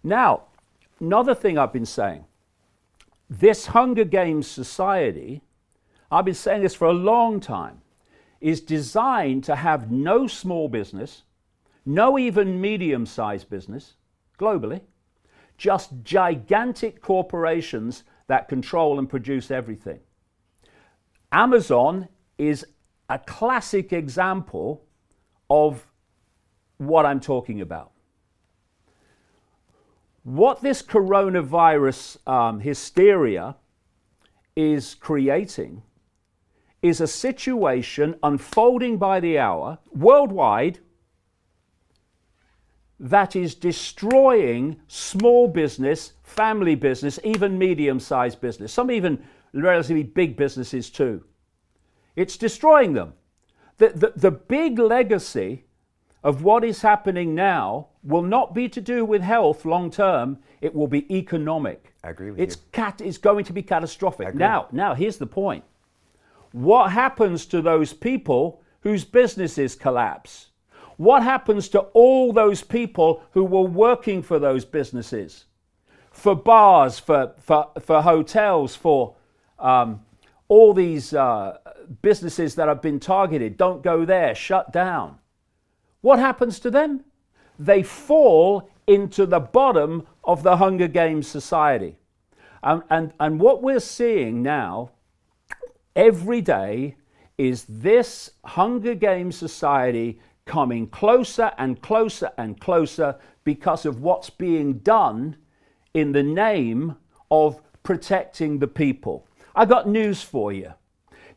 Now, another thing I've been saying, this Hunger Games society, I've been saying this for a long time, is designed to have no small business, no even medium-sized business, globally, just gigantic corporations that control and produce everything. Amazon is a classic example of what I'm talking about. What this coronavirus hysteria is creating is a situation unfolding by the hour worldwide that is destroying small business, family business, even medium-sized business, some even relatively big businesses too. It's destroying them. The big legacy of what is happening now will not be to do with health long term, it will be economic. I agree with you. It's going to be catastrophic. Now, here's the point. What happens to those people whose businesses collapse? What happens to all those people who were working for those businesses? For bars, for hotels, for all these businesses that have been targeted, don't go there, shut down. What happens to them? They fall into the bottom of the Hunger Games society. And what we're seeing now, every day, is this Hunger Games society coming closer and closer and closer because of what's being done in the name of protecting the people. I got news for you.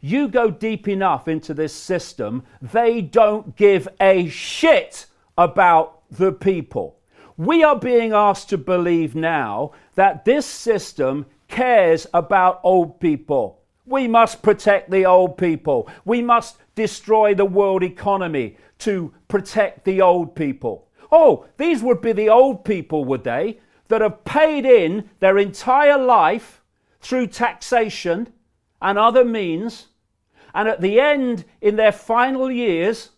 You go deep enough into this system, they don't give a shit about the people. We are being asked to believe now that this system cares about old people. We must protect the old people. We must destroy the world economy to protect the old people. Oh, these would be the old people, would they, that have paid in their entire life through taxation and other means, and at the end, in their final years,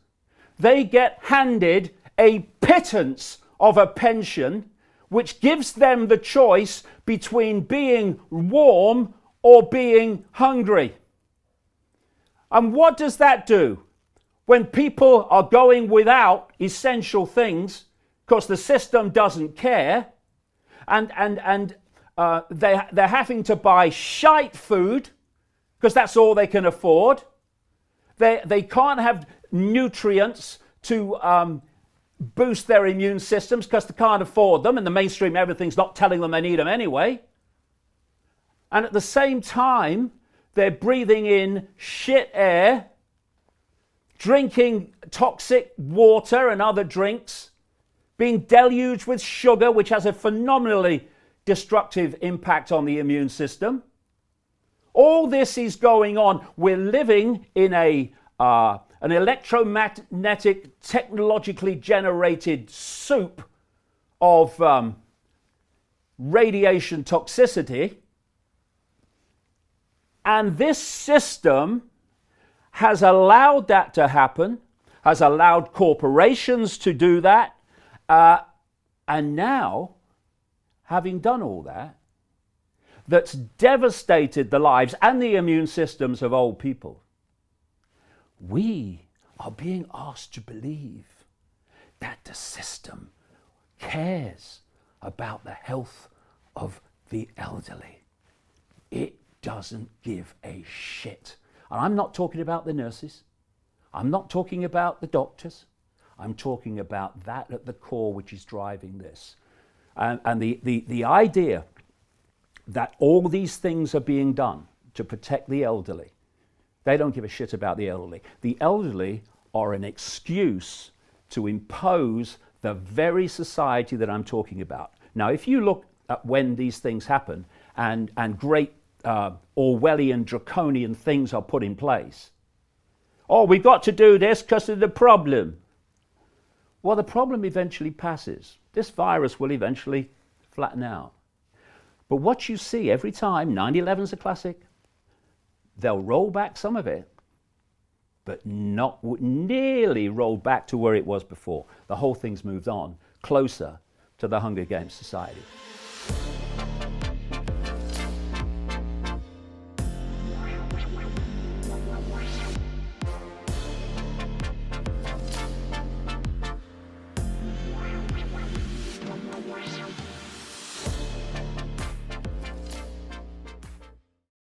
they get handed a pittance of a pension which gives them the choice between being warm or being hungry. And what does that do? When people are going without essential things, because the system doesn't care, and they're having to buy shite food, because that's all they can afford. They can't have nutrients to boost their immune systems because they can't afford them, and the mainstream everything's not telling them they need them anyway. And at the same time, they're breathing in shit air, drinking toxic water and other drinks, being deluged with sugar, which has a phenomenally destructive impact on the immune system. All this is going on. We're living in an electromagnetic, technologically generated soup of radiation toxicity. And this system has allowed that to happen, has allowed corporations to do that. And now, having done all that, that's devastated the lives and the immune systems of old people, we are being asked to believe that the system cares about the health of the elderly. It doesn't give a shit. And I'm not talking about the nurses. I'm not talking about the doctors. I'm talking about that at the core which is driving this. And the idea that all these things are being done to protect the elderly, they don't give a shit about the elderly. The elderly are an excuse to impose the very society that I'm talking about. Now, if you look at when these things happen and great Orwellian, draconian things are put in place, oh, we've got to do this because of the problem. Well, the problem eventually passes. This virus will eventually flatten out. But what you see every time, 9/11's a classic, they'll roll back some of it, but not nearly roll back to where it was before. The whole thing's moved on closer to the Hunger Games Society.